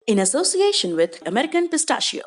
in association with American Pistachio.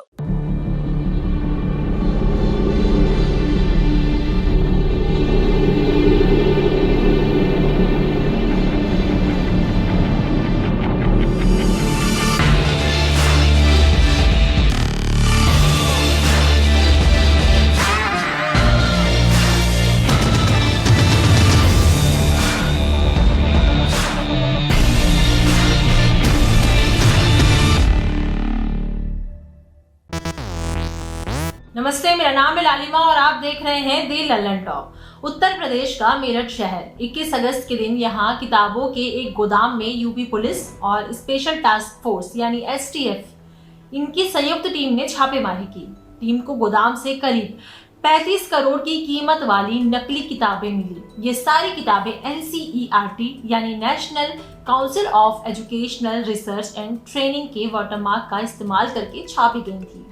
नमस्ते, मेरा नाम है लालिमा और आप देख रहे हैं दी लल्लन टॉप। उत्तर प्रदेश का मेरठ शहर 21 अगस्त के दिन यहाँ किताबों के एक गोदाम में यूपी पुलिस और स्पेशल टास्क फोर्स यानी एसटीएफ इनकी संयुक्त टीम ने छापेमारी की। टीम को गोदाम से करीब 35 करोड़ की कीमत वाली नकली किताबें मिली। ये सारी किताबें NCERT यानी national council of educational research and training के वाटरमार्क का इस्तेमाल करके छापी गई थी।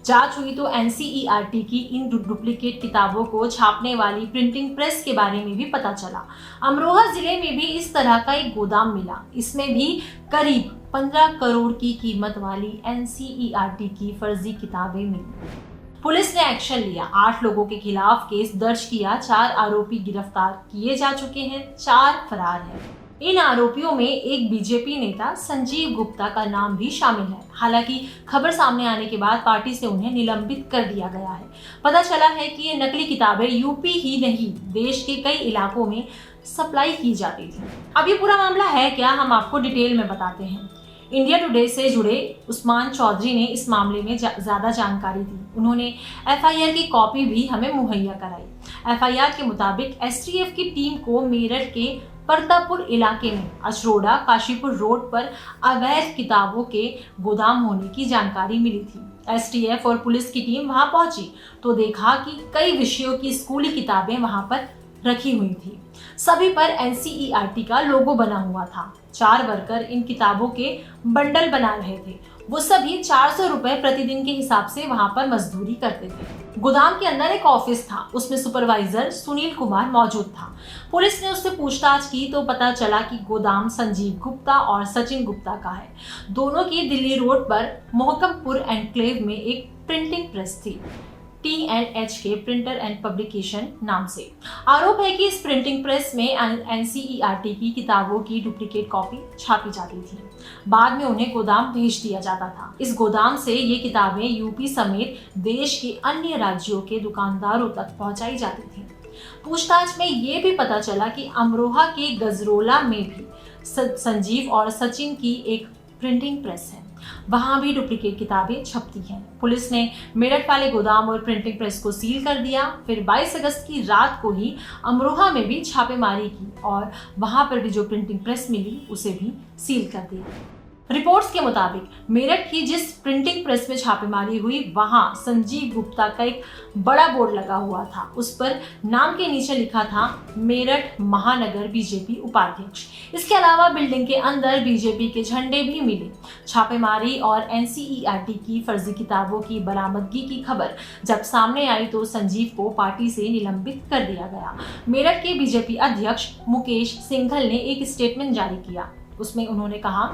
जांच हुई तो NCERT की इन डुप्लीकेट किताबों को छापने वाली प्रिंटिंग प्रेस के बारे में भी पता चला। अमरोहा जिले में भी इस तरह का एक गोदाम मिला। इसमें भी करीब 15 करोड़ की कीमत वाली NCERT की फर्जी किताबें मिली। पुलिस ने एक्शन लिया, 8 लोगों के खिलाफ केस दर्ज किया, 4 आरोपी गिरफ्तार किए जा चुके हैं, 4 फरार हैं। इन आरोपियों में एक बीजेपी नेता संजीव गुप्ता का नाम भी शामिल है। हालांकि खबर सामने आने के बाद पार्टी से उन्हें निलंबित कर दिया गया है। पता चला है कि ये नकली किताबें यूपी ही नहीं, देश के कई इलाकों में सप्लाई की जाती थी। अब ये पूरा मामला है क्या, हम आपको डिटेल में बताते हैं। इंडिया टुडे से जुड़े उस्मान चौधरी ने इस मामले में ज्यादा जानकारी दी। उन्होंने FIR की कॉपी भी हमें मुहैया कराई। FIR के मुताबिक STF की टीम को मेरठ के परतापुर इलाके में अचरोड़ा काशीपुर रोड पर अवैध किताबों के गोदाम होने की जानकारी मिली थी। STF और पुलिस की टीम वहां पहुंची तो देखा कि कई विषयों की स्कूली किताबें वहां पर रखी हुई थी। सभी पर NCERT का लोगो बना हुआ था। 4 वर्कर इन किताबों के बंडल बना रहे थे। वो सभी 400 रुपए प्रतिदिन के हिसाब से वहां पर मजदूरी करते थे। गोदाम के अंदर एक ऑफिस था, उसमें सुपरवाइजर सुनील कुमार मौजूद था। पुलिस ने उससे पूछताछ की तो पता चला कि गोदाम संजीव गुप्ता और सचिन गुप्ता का है। दोनों की दिल्ली रोड पर मोहकमपुर एनक्लेव में एक प्रिंटिंग प्रेस थी, T&H प्रिंटर एंड पब्लिकेशन नाम से। आरोप है कि इस प्रिंटिंग प्रेस में NCERT की किताबों की डुप्लीकेट कॉपी छापी जाती थी। बाद में उन्हें गोदाम भेज दिया जाता था। इस गोदाम से ये किताबें यूपी समेत देश के अन्य राज्यों के दुकानदारों तक पहुंचाई जाती थी। पूछताछ में ये भी पता चला कि अमरोहा के गजरोला में भी संजीव और सचिन की एक प्रिंटिंग प्रेस है, वहां भी डुप्लीकेट किताबें छपती हैं। पुलिस ने मेरठ वाले गोदाम और प्रिंटिंग प्रेस को सील कर दिया। फिर 22 अगस्त की रात को ही अमरोहा में भी छापेमारी की और वहां पर भी जो प्रिंटिंग प्रेस मिली उसे भी सील कर दिया। रिपोर्ट्स के मुताबिक मेरठ की जिस प्रिंटिंग प्रेस में छापेमारी हुई वहां संजीव गुप्ता का एक बड़ा बोर्ड लगा हुआ था। उस पर नाम के नीचे लिखा था मेरठ महानगर बीजेपी उपाध्यक्ष। इसके अलावा बिल्डिंग के अंदर बीजेपी के झंडे भी मिले। छापेमारी और NCERT की फर्जी किताबों की बरामदगी की खबर जब सामने आई तो संजीव को पार्टी से निलंबित कर दिया गया। मेरठ के बीजेपी अध्यक्ष मुकेश सिंघल ने एक स्टेटमेंट जारी किया। उसमें उन्होंने कहा,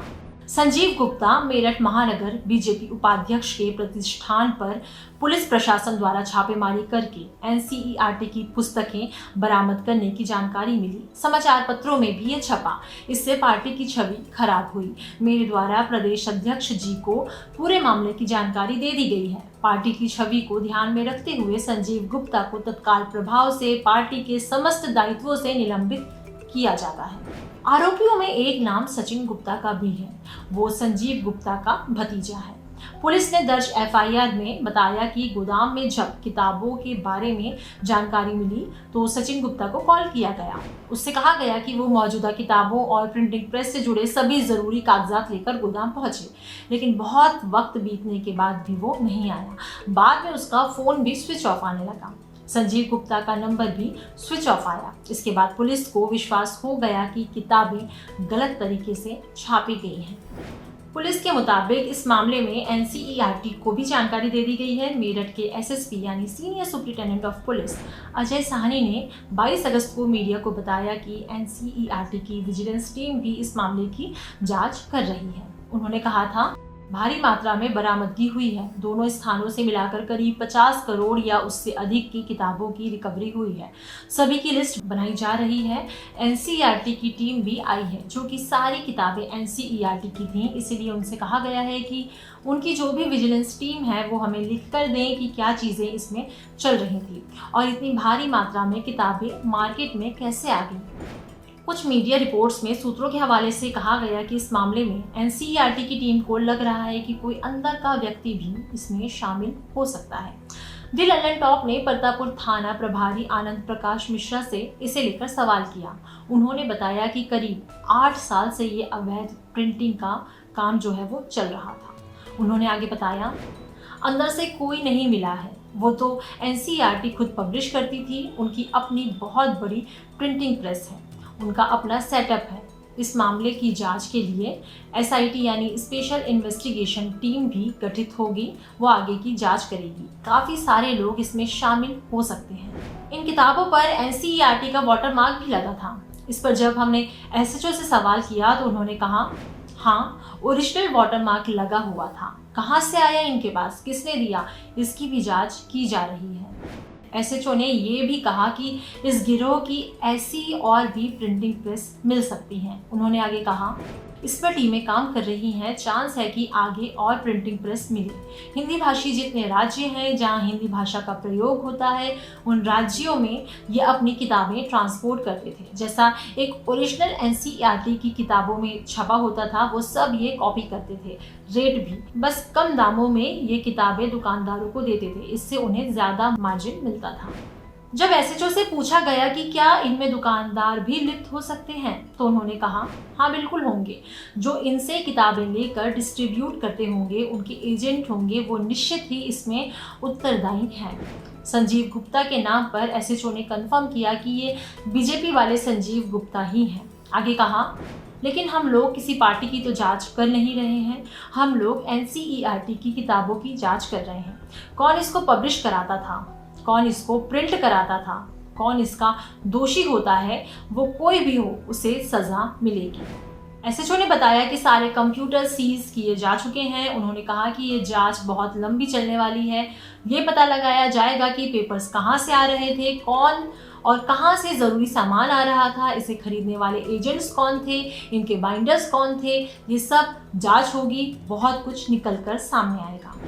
संजीव गुप्ता मेरठ महानगर बीजेपी उपाध्यक्ष के प्रतिष्ठान पर पुलिस प्रशासन द्वारा छापेमारी करके NCERT की पुस्तकें बरामद करने की जानकारी मिली। समाचार पत्रों में भी ये छपा। इससे पार्टी की छवि खराब हुई। मेरे द्वारा प्रदेश अध्यक्ष जी को पूरे मामले की जानकारी दे दी गई है। पार्टी की छवि को ध्यान में रखते हुए संजीव गुप्ता को तत्काल प्रभाव से पार्टी के समस्त दायित्वों से निलंबित किया जाता है। आरोपियों में एक नाम सचिन गुप्ता का भी है, वो संजीव गुप्ता का भतीजा है। पुलिस ने दर्ज FIR में बताया कि गोदाम में जब किताबों के बारे में जानकारी मिली तो सचिन गुप्ता को कॉल किया गया। उससे कहा गया कि वो मौजूदा किताबों और प्रिंटिंग प्रेस से जुड़े सभी जरूरी कागजात लेकर गोदाम पहुंचे, लेकिन बहुत वक्त बीतने के बाद भी वो नहीं आया। बाद में उसका फोन भी स्विच ऑफ आने लगा। संजीव गुप्ता का नंबर भी स्विच ऑफ आया। इसके बाद पुलिस को विश्वास हो गया कि किताबें गलत तरीके से छापी गई हैं। पुलिस के मुताबिक इस मामले में NCERT को भी जानकारी दे दी गई है। मेरठ के SSP यानी senior superintendent of police Ajay Sahni ने 22 अगस्त को मीडिया को बताया कि NCERT की विजिलेंस टीम भी इस मामले की जांच कर रही है। उन्होंने कहा था, भारी मात्रा में बरामदगी हुई है। दोनों स्थानों से मिलाकर करीब 50 करोड़ या उससे अधिक की किताबों की रिकवरी हुई है। सभी की लिस्ट बनाई जा रही है। एनसीईआरटी की टीम भी आई है, जो कि सारी किताबें एनसीईआरटी की थी, इसीलिए उनसे कहा गया है कि उनकी जो भी विजिलेंस टीम है वो हमें लिख कर दें कि क्या चीज़ें इसमें चल रही थी और इतनी भारी मात्रा में किताबें मार्केट में कैसे आ गई। कुछ मीडिया रिपोर्ट्स में सूत्रों के हवाले से कहा गया कि इस मामले में एनसीईआरटी की टीम को लग रहा है कि कोई अंदर का व्यक्ति भी इसमें शामिल हो सकता है। दी लल्लन टॉप ने परतापुर थाना प्रभारी आनंद प्रकाश मिश्रा से इसे लेकर सवाल किया। उन्होंने बताया कि करीब 8 साल से ये अवैध प्रिंटिंग का काम जो है वो चल रहा था। उन्होंने आगे बताया, अंदर से कोई नहीं मिला है, वो तो एनसीईआरटी खुद पब्लिश करती थी। उनकी अपनी बहुत बड़ी प्रिंटिंग प्रेस है, उनका अपना सेटअप है। इस मामले की जांच के लिए एसआईटी यानी स्पेशल इन्वेस्टिगेशन टीम भी गठित होगी, वो आगे की जांच करेगी। काफ़ी सारे लोग इसमें शामिल हो सकते हैं। इन किताबों पर एनसीईआरटी का वाटरमार्क भी लगा था। इस पर जब हमने एसएचओ से सवाल किया तो उन्होंने कहा, हाँ, ओरिजिनल वाटरमार्क लगा हुआ था। कहाँ से आया इनके पास, किसने दिया, इसकी भी जांच की जा रही है। एसएचओ ने ये भी कहा कि इस गिरोह की ऐसी और भी प्रिंटिंग प्रेस मिल सकती हैं। उन्होंने आगे कहा, इस पर टीमें काम कर रही हैं, चांस है कि आगे और प्रिंटिंग प्रेस मिले। हिंदी भाषी जितने राज्य हैं जहां हिंदी भाषा का प्रयोग होता है, उन राज्यों में ये अपनी किताबें ट्रांसपोर्ट करते थे। जैसा एक ओरिजिनल एनसीईआरटी की किताबों में छपा होता था, वो सब ये कॉपी करते थे। रेट भी बस कम दामों में ये किताबें दुकानदारों को देते थे, इससे उन्हें ज़्यादा मार्जिन मिलता था। जब एसएचओ से पूछा गया कि क्या इनमें दुकानदार भी लिप्त हो सकते हैं, तो उन्होंने कहा, हाँ बिल्कुल होंगे। जो इनसे किताबें लेकर डिस्ट्रीब्यूट करते होंगे, उनके एजेंट होंगे, वो निश्चित ही इसमें उत्तरदायी हैं। संजीव गुप्ता के नाम पर एसएचओ ने कंफर्म किया कि ये बीजेपी वाले संजीव गुप्ता ही हैं। आगे कहा, लेकिन हम लोग किसी पार्टी की तो जांच कर नहीं रहे हैं, हम लोग एनसीईआरटी की किताबों की जांच कर रहे हैं। कौन इसको पब्लिश कराता था, कौन इसको प्रिंट कराता था, कौन इसका दोषी होता है, वो कोई भी हो, उसे सजा मिलेगी। एसएचओ ने बताया कि सारे कंप्यूटर सीज किए जा चुके हैं। उन्होंने कहा कि ये जांच बहुत लंबी चलने वाली है। ये पता लगाया जाएगा कि पेपर्स कहाँ से आ रहे थे, कौन और कहाँ से ज़रूरी सामान आ रहा था, इसे खरीदने वाले एजेंट्स कौन थे, इनके बाइंडर्स कौन थे। ये सब जांच होगी, बहुत कुछ निकल कर सामने आएगा।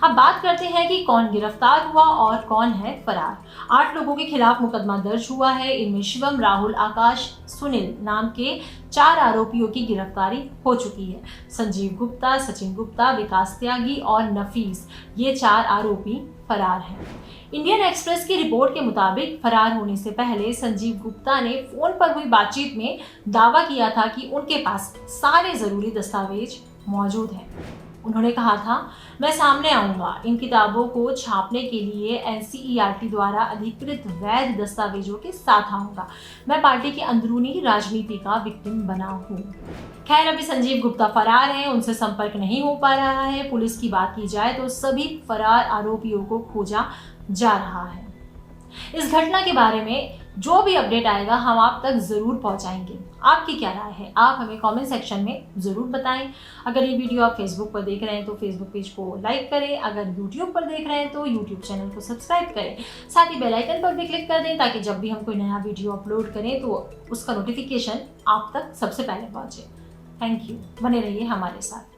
अब बात करते हैं कि कौन गिरफ्तार हुआ और कौन है फरार। 8 लोगों के खिलाफ मुकदमा दर्ज हुआ है। इनमें शिवम, राहुल, आकाश, सुनील नाम के 4 आरोपियों की गिरफ्तारी हो चुकी है। संजीव गुप्ता, सचिन गुप्ता, विकास त्यागी और नफीस, ये 4 आरोपी फरार हैं। इंडियन एक्सप्रेस की रिपोर्ट के मुताबिक फरार होने से पहले संजीव गुप्ता ने फोन पर हुई बातचीत में दावा किया था कि उनके पास सारे जरूरी दस्तावेज मौजूद हैं। उन्होंने कहा था, मैं सामने आऊंगा, इन किताबों को छापने के लिए एनसीईआरटी द्वारा अधिकृत वैध दस्तावेजों के साथ आऊंगा। मैं पार्टी की अंदरूनी राजनीति का विक्टिम बना हूँ। खैर, अभी संजीव गुप्ता फरार हैं, उनसे संपर्क नहीं हो पा रहा है। पुलिस की बात की जाए तो सभी फरार आरोपियों को खोजा जा रहा है। इस घटना के बारे में जो भी अपडेट आएगा हम आप तक जरूर पहुंचाएंगे। आपकी क्या राय है, आप हमें कमेंट सेक्शन में जरूर बताएं। अगर ये वीडियो आप फेसबुक पर देख रहे हैं तो फेसबुक पेज को लाइक करें। अगर यूट्यूब पर देख रहे हैं तो यूट्यूब चैनल को सब्सक्राइब करें। साथ ही बेल आइकन पर भी क्लिक कर दें ताकि जब भी हम कोई नया वीडियो अपलोड करें तो उसका नोटिफिकेशन आप तक सबसे पहले पहुंचे। थैंक यू, बने रहिए हमारे साथ।